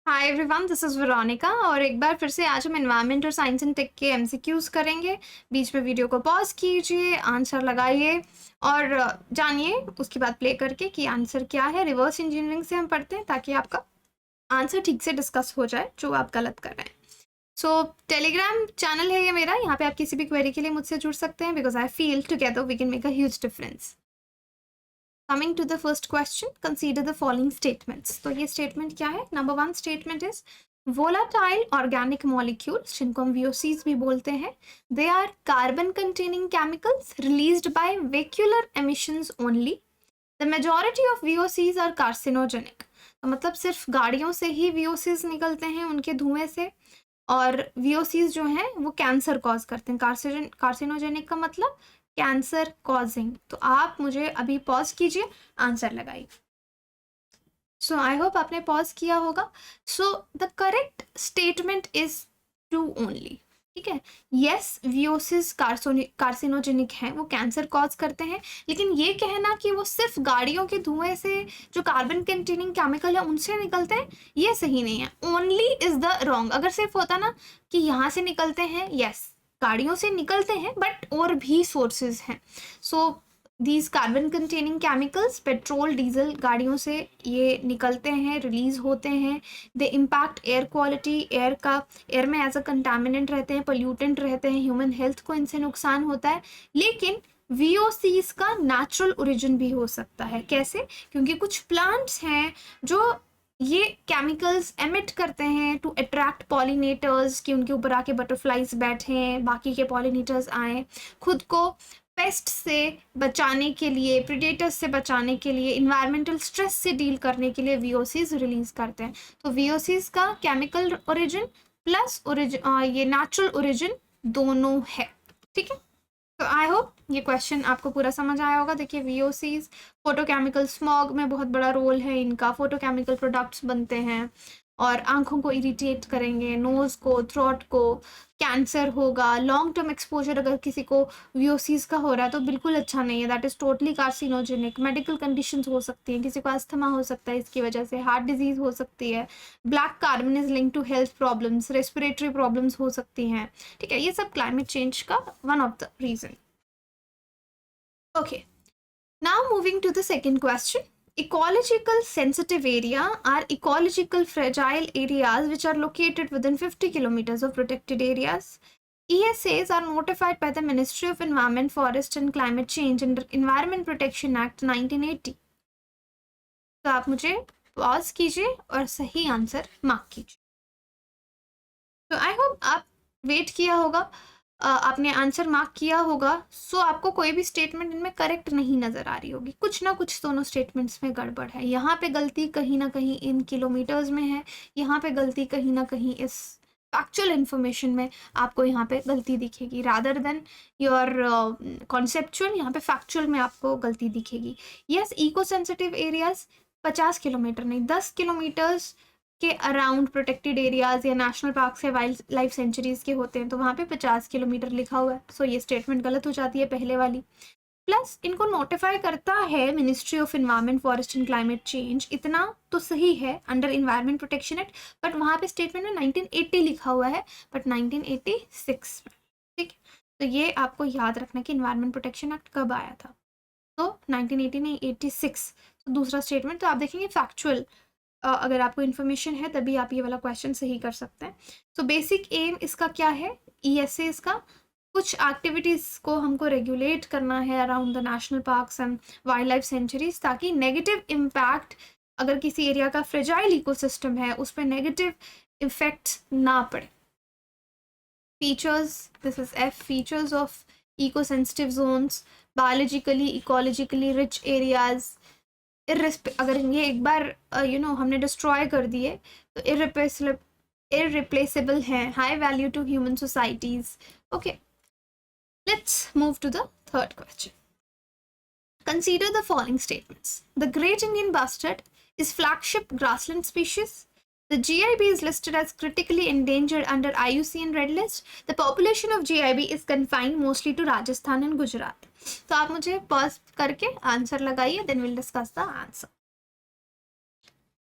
Hi everyone, this is Veronica और एक बार फिर से आज हम एनवायरनमेंट और साइंस एंड टेक के एमसीक्यूज करेंगे। बीच में वीडियो को पॉज कीजिए, आंसर लगाइए और जानिए उसके बाद प्ले करके कि आंसर क्या है। रिवर्स इंजीनियरिंग से हम पढ़ते हैं ताकि आपका आंसर ठीक से डिस्कस हो जाए जो आप गलत कर रहे हैं। सो टेलीग्राम चैनल है ये मेरा, यहाँ पे आप किसी भी क्वेरी के लिए मुझसे जुड़ सकते हैं because I feel together we can make a huge difference. Coming to the first question, consider the following statements. तो ये statement क्या है? Number one statement is volatile organic molecules, जिनको हम VOCs भी बोलते हैं, they are carbon containing chemicals released by vehicular emissions only. The majority of VOCs are carcinogenic. तो मतलब सिर्फ गाड़ियों से ही VOCs निकलते हैं उनके धुएं से, और VOCs जो हैं वो कैंसर कॉज करते हैं। कार्सिनोजेनिक का मतलब कैंसर कॉजिंग। तो आप मुझे अभी पॉज कीजिए, आंसर लगाइए। सो आई होप आपने पॉज किया होगा। So the correct statement is true only. ठीक है, यस वीओसिस कार्सिनोजेनिक हैं, वो कैंसर कॉज करते हैं, लेकिन ये कहना कि वो सिर्फ गाड़ियों के धुएं से जो कार्बन कंटेनिंग केमिकल है उनसे निकलते हैं, ये सही नहीं है। Only is the wrong. अगर सिर्फ होता ना कि यहाँ से निकलते हैं, यस गाड़ियों से निकलते हैं, बट और भी सोर्सेज हैं। So these carbon containing chemicals petrol diesel गाड़ियों से ये निकलते हैं, रिलीज होते हैं। दे इम्पैक्ट एयर क्वालिटी, एयर में एज अ कंटामिनेंट रहते हैं, पोल्यूटेंट रहते हैं, ह्यूमन हेल्थ को इनसे नुकसान होता है। लेकिन VOCs का नेचुरल ओरिजिन भी हो सकता है। कैसे? क्योंकि कुछ प्लांट्स हैं जो ये केमिकल्स एमिट करते हैं टू अट्रैक्ट पॉलिनेटर्स, कि उनके ऊपर आके बटरफ्लाइज बैठें, बाकी के पॉलिनेटर्स आए, खुद को पेस्ट से बचाने के लिए, प्रीडेटर्स से बचाने के लिए, इन्वायरमेंटल स्ट्रेस से डील करने के लिए VOCs रिलीज करते हैं। तो VOCs का केमिकल ओरिजिन प्लस ये नेचुरल ओरिजिन दोनों है। ठीक है, तो आई होप ये क्वेश्चन आपको पूरा समझ आया होगा। देखिए VOCs फोटोकेमिकल स्मॉग में बहुत बड़ा रोल है इनका। फोटोकेमिकल प्रोडक्ट्स बनते हैं और आंखों को इरिटेट करेंगे, नोज को, थ्रोट को, कैंसर होगा। लॉन्ग टर्म एक्सपोजर अगर किसी को VOCs का हो रहा है तो बिल्कुल अच्छा नहीं है, that is totally carcinogenic. Medical conditions हो सकती हैं, किसी को अस्थमा हो सकता है इसकी वजह से, हार्ट डिजीज हो सकती है, black carbon is link to health problems, respiratory problems हो सकती हैं। ठीक है, ये सब क्लाइमेट चेंज का one of the reason. Okay, now moving to the second question. Ecological sensitive area are ecological fragile areas which are located within 50 kilometers of protected areas. ESAs are notified by the Ministry of Environment, Forest and Climate Change under Environment Protection Act 1980. तो आप मुझे pause कीजिए और सही answer mark कीजिए। तो I hope आप wait किया होगा, आपने आंसर मार्क किया होगा। सो आपको कोई भी स्टेटमेंट इनमें करेक्ट नहीं नज़र आ रही होगी, कुछ ना कुछ दोनों स्टेटमेंट्स में गड़बड़ है। यहाँ पे गलती कहीं ना कहीं इन किलोमीटर्स में है, यहाँ पे गलती कहीं ना कहीं इस फैक्चुअल इन्फॉर्मेशन में आपको यहाँ पे गलती दिखेगी। रादर देन योर कॉन्सेप्चुअल, यहाँ पे फैक्चुअल में आपको गलती दिखेगी। Yes, eco sensitive areas 50 kilometre नहीं, 10 किलोमीटर्स के अराउंड प्रोटेक्टेड एरियाज या नेशनल पार्क या वाइल्ड लाइफ सेंचुरीज के होते हैं, तो वहाँ पे 50 किलोमीटर लिखा हुआ है। सो ये स्टेटमेंट गलत हो जाती है पहले वाली। प्लस इनको नोटिफाई करता है ministry of environment, forest and climate change, इतना तो सही है under environment protection act, but वहाँ पे स्टेटमेंट में 1980 लिखा हुआ है, बट 1986 में। ठीक है, तो ये आपको याद रखना कि इन्वायरमेंट प्रोटेक्शन एक्ट कब आया था। तो 1980 नहीं, 86। तो दूसरा स्टेटमेंट तो आप देखेंगे फैक्चुअल, अगर आपको इन्फॉर्मेशन है तभी आप ये वाला क्वेश्चन सही कर सकते हैं। सो बेसिक एम इसका क्या है? ESA इसका कुछ एक्टिविटीज़ को हमको रेगुलेट करना है around the national parks and wild life sanctuaries, ताकि नेगेटिव इम्पैक्ट अगर किसी एरिया का फ्रेजाइल इकोसिस्टम है उस पर नेगेटिव इफेक्ट्स ना पड़े। Features, this is F, features of eco sensitive zones, biologically ecologically rich areas. अगर ये एक बार हमने डिस्ट्रॉय कर दिए तो इररिप्लेसेबल हैं, high value to human societies. Okay, let's move to the third question. Consider the following statements. The great Indian bustard is flagship grassland species. The GIB is listed as critically endangered under IUCN Red List. The population of GIB is confined mostly to Rajasthan and Gujarat. तो आप मुझे pause करके answer लगाइए, then will discuss the answer.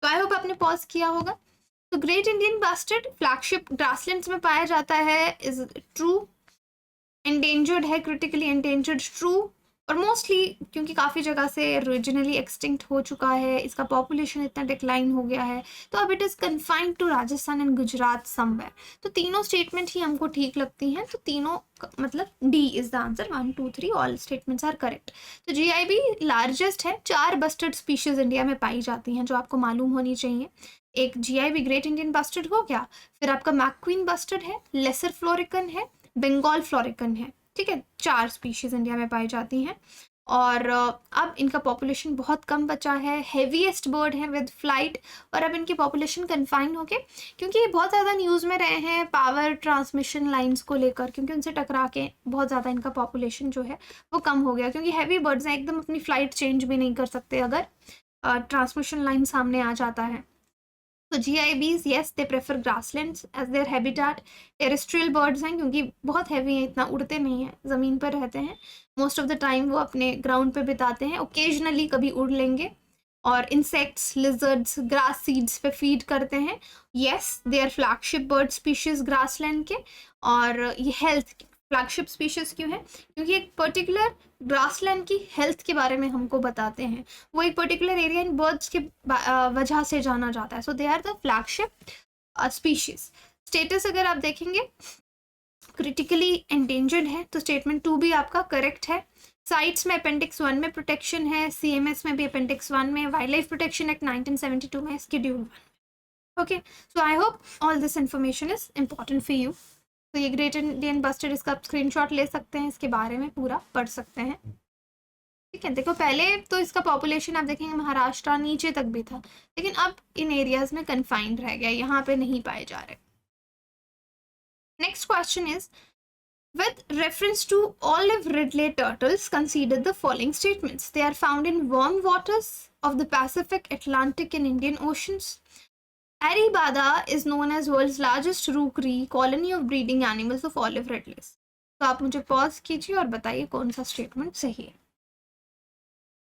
तो I hope आपने pause किया होगा। तो great Indian bustard flagship grasslands में पाया जाता है, इज ट्रू। एंडेंजर्ड है, क्रिटिकली एंडेंजर्ड, ट्रू। और मोस्टली क्योंकि काफ़ी जगह से रीजनली एक्सटिंक्ट हो चुका है, इसका पॉपुलेशन इतना डिक्लाइन हो गया है, तो अब it is confined to Rajasthan and Gujarat somewhere. तो तीनों स्टेटमेंट ही हमको ठीक लगती हैं, तो तीनों मतलब D is the answer, 1 2 3 all statements are correct. तो GIB लार्जेस्ट है, 4 बस्टर्ड स्पीशीज इंडिया में पाई जाती हैं जो आपको मालूम होनी चाहिए। एक GIB ग्रेट इंडियन बस्टर्ड हो गया, फिर आपका मैक्वीन बस्टर्ड है, लेसर फ्लोरिकन है, बंगाल फ्लोरिकन है, ठीक है, 4 स्पीशीज इंडिया में पाई जाती हैं। और अब इनका पॉपुलेशन बहुत कम बचा है, हेवीएस्ट बर्ड है विद फ्लाइट, और अब इनकी पॉपुलेशन कन्फाइन होके, क्योंकि ये बहुत ज़्यादा न्यूज़ में रहे हैं पावर ट्रांसमिशन लाइंस को लेकर, क्योंकि उनसे टकरा के बहुत ज़्यादा इनका पॉपुलेशन जो है वो कम हो गया, क्योंकि हैवी बर्ड्स हैं, एकदम अपनी फ्लाइट चेंज भी नहीं कर सकते अगर ट्रांसमिशन लाइन सामने आ जाता है। तो GIBs yes they prefer grasslands as their habitat. Terrestrial birds हैं क्योंकि बहुत हैवी हैं, इतना उड़ते नहीं हैं, ज़मीन पर रहते हैं, मोस्ट ऑफ द टाइम वो अपने ग्राउंड पे बिताते हैं, ओकेजनली कभी उड़ लेंगे। और इंसेक्ट्स, लिजर्ड्स, ग्रास सीड्स पे फीड करते हैं। Yes they are flagship bird species grassland के। और ये हेल्थ फ्लैगशिप स्पीशीज क्यों है? क्योंकि एक पर्टिकुलर ग्रासलैंड की हेल्थ के बारे में हमको बताते हैं, वो एक पर्टिकुलर एरिया इन बर्ड्स के वजह से जाना जाता है, so they are the flagship species. Status अगर आप देखेंगे क्रिटिकली एंडेंजर्ड है, तो स्टेटमेंट 2 भी आपका करेक्ट है। साइट्स में अपेंडिक्स 1 में प्रोटेक्शन है, CMS में भी अपेंडिक्स 1 में, वाइल्ड लाइफ प्रोटेक्शन एक्ट 1972 में, schedule 1। Okay, so I hope all this information is important for you. तो ये ग्रेट इंडियन बस्टर्ड, इसका आप स्क्रीनशॉट ले सकते हैं, इसके बारे में पूरा पढ़ सकते हैं, ठीक है। देखो पहले तो इसका पॉपुलेशन आप देखेंगे महाराष्ट्र नीचे तक भी था, लेकिन अब इन एरियाज में कन्फाइंड रह गया, यहाँ पे नहीं पाए जा रहे। Next question is with reference to olive ridley turtles, consider the following statements. They are found in warm waters of the Pacific, Atlantic and Indian Oceans. Aribada is known as world's largest rookery colony of breeding animals of olive ridleys. तो आप मुझे pause कीजिए और बताइए कौन सा statement सही है।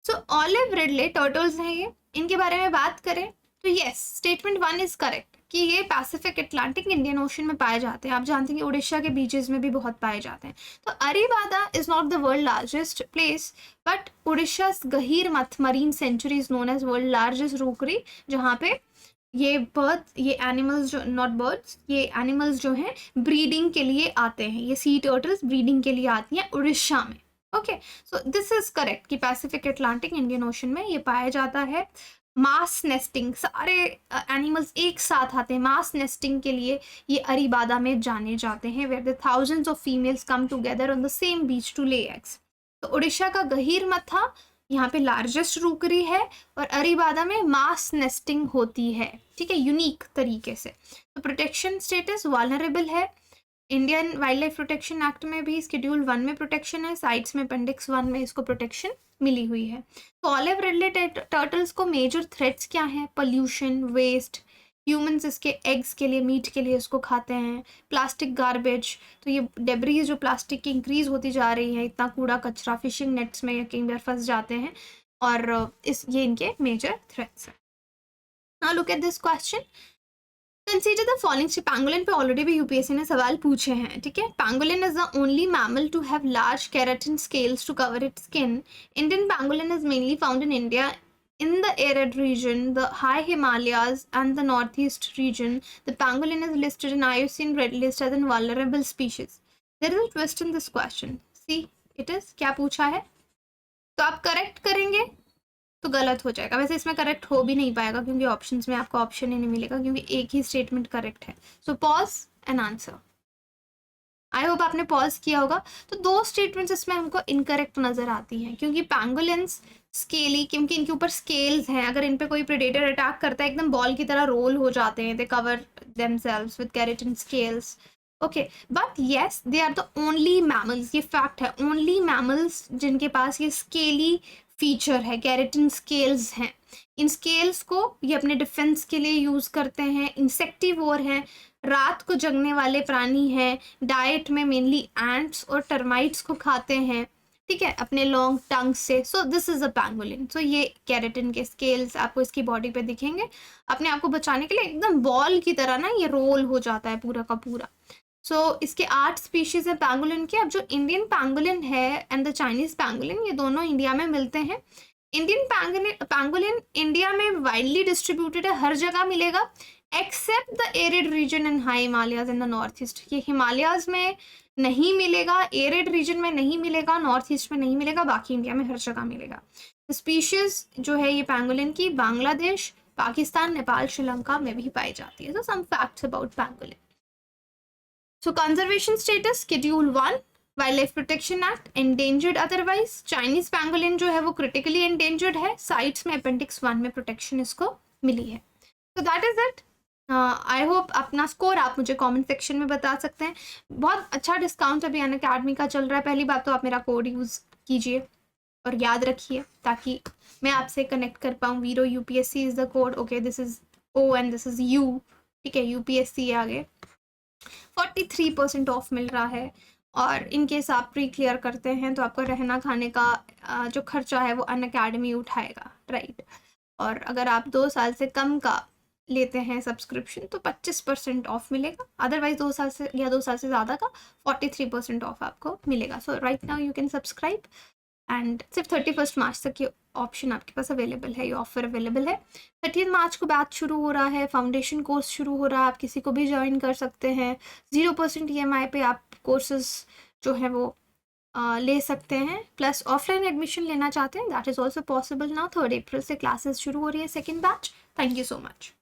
सो ऑलिव रिडले टर्टल्स हैं ये, इनके बारे में बात करें तो यस, स्टेटमेंट 1 इज करेक्ट कि ये पैसिफिक, अटलांटिक, इंडियन ओशन में पाए जाते हैं। आप जानते हैं कि उड़ीसा के बीचेस में भी बहुत पाए जाते हैं। तो arribada is not the world largest place, but Orissa Gahirmatha marine sanctuary is known as world largest rookery, जहाँ पे ये एनिमल्स जो, नॉट बर्ड्स, ये एनिमल्स जो हैं ब्रीडिंग के लिए आते हैं, ये सी टर्टल्स ब्रीडिंग के लिए आती हैं उड़ीसा में। Okay, so this is correct कि पैसिफिक, अटलांटिक, इंडियन ओशन में ये पाया जाता है। मास नेस्टिंग, सारे एनिमल्स एक साथ आते हैं मास नेस्टिंग के लिए, ये अरीबादा में जाने जाते हैं, where the thousands of females come together on the same beach to lay eggs. तो उड़ीसा का गहीर मथा यहाँ पे लार्जेस्ट रूकरी है, और अरीबादा में मास नेस्टिंग होती है, ठीक है, यूनिक तरीके से। तो प्रोटेक्शन स्टेटस वाल्नरेबल है। Indian wild life protection act में भी शेड्यूल 1 में प्रोटेक्शन है, साइट्स में अपेंडिक्स 1 में इसको प्रोटेक्शन मिली हुई है। तो ऑलिव रिडले टर्टल्स को मेजर थ्रेट्स क्या हैं? पोल्यूशन, वेस्ट, ह्यूमंस इसके एग्स के लिए, मीट के लिए इसको खाते हैं, प्लास्टिक गार्बेज, तो ये डेब्रीज जो प्लास्टिक की इंक्रीज होती जा रही है, इतना कूड़ा कचरा फिशिंग नेट्स में कई बार फंस जाते हैं, और ये इनके मेजर थ्रेट्स हैं। Now look at this question, consider the following. Pangolin पे ऑलरेडी भी यूपीएससी ने सवाल पूछे हैं, ठीक है। Pangolin is the only mammal to have large keratin scales to cover its skin. Indian pangolin is mainly found in India in the arid region, the high Himalayas and the northeast region. The pangolin is listed in IUCN Red List as a vulnerable species. There is a twist in this question. See, it is क्या पूछा है, तो आप correct करेंगे तो गलत हो जाएगा। वैसे इसमें करेक्ट हो भी नहीं पाएगा क्योंकि ऑप्शंस में आपको ऑप्शन ही नहीं मिलेगा, क्योंकि एक ही स्टेटमेंट करेक्ट है। So pause and answer. I hope आपने पॉज किया होगा। तो 2 स्टेटमेंट्स इसमें हमको इनकरेक्ट नजर आती हैं, क्योंकि पैंगोलिन्स स्केली, क्योंकि इनके ऊपर स्केल्स हैं, अगर इन पे कोई प्रेडेटर अटैक करता है एकदम बॉल की तरह रोल हो जाते हैं, they cover themselves with keratin scales. Okay, but yes they are the only mammals, ये फैक्ट है, ओनली मैमल्स जिनके पास ये स्केली फीचर है, केराटिन स्केल्स हैं। इन स्केल्स को ये अपने डिफेंस के लिए यूज करते हैं, इंसेक्टिवोर हैं, रात को जगने वाले प्राणी हैं, डाइट में मेनली एंट्स और टर्माइट्स को खाते हैं, ठीक है, अपने लॉन्ग टंग से। So this is a pangolin. So ये केराटिन के स्केल्स आपको इसकी बॉडी पे दिखेंगे। अपने आप को बचाने के लिए एकदम बॉल की तरह ना ये रोल हो जाता है पूरा का पूरा। सो इसके 8 स्पीशीज है पैंगोलिन के। अब जो इंडियन पैंगोलिन है एंड द चाइनीज पैंगोलिन, ये दोनों इंडिया में मिलते हैं। इंडियन पैंगोलिन इंडिया में वाइडली डिस्ट्रीब्यूटेड है, हर जगह मिलेगा except the arid region in high Himalayas in the north east. ये हिमालयाज में नहीं मिलेगा, एरिड रीजन में नहीं मिलेगा, नॉर्थ ईस्ट में नहीं मिलेगा, बाकी इंडिया में हर जगह मिलेगा। स्पीशीज जो है ये पैंगोलिन की बांग्लादेश, पाकिस्तान, नेपाल, श्रीलंका में भी पाई जाती है। So some facts about pangolin. So conservation status schedule 1 wildlife protection act, endangered otherwise. Chinese pangolin जो है वो क्रिटिकली एंडेंजर्ड है, साइट्स में अपेंडिक्स 1 में प्रोटेक्शन इसको मिली है। तो that is it. I hope अपना स्कोर आप मुझे कमेंट सेक्शन में बता सकते हैं। बहुत अच्छा डिस्काउंट अभी अनअकैडमी का चल रहा है। पहली बात तो आप मेरा कोड यूज़ कीजिए और याद रखिए ताकि मैं आपसे कनेक्ट कर पाऊँ। वीरो UPSC is the code. Okay, this is O and this is U. ठीक है, यूपीएससी आगे 43% ऑफ मिल रहा है। और इन केस आप प्री क्लियर करते हैं तो आपका रहना खाने का जो खर्चा है वो अनअकैडमी उठाएगा, राइट। और अगर आप 2 साल से कम का लेते हैं सब्सक्रिप्शन तो 25% ऑफ मिलेगा। अदरवाइज 2 साल से या 2 साल से ज़्यादा का 43% ऑफ आपको मिलेगा। So right now you can subscribe and सिर्फ 31 मार्च तक ये ऑप्शन आपके पास अवेलेबल है, ये ऑफर अवेलेबल है। 30 मार्च को बैच शुरू हो रहा है, फाउंडेशन कोर्स शुरू हो रहा है, आप किसी को भी ज्वाइन कर सकते हैं। 0% EMI पे आप कोर्सेज जो है वो ले सकते हैं। प्लस ऑफलाइन एडमिशन लेना चाहते हैं that is also possible now. 3 अप्रैल से क्लासेस शुरू हो रही है, second batch. Thank you so much.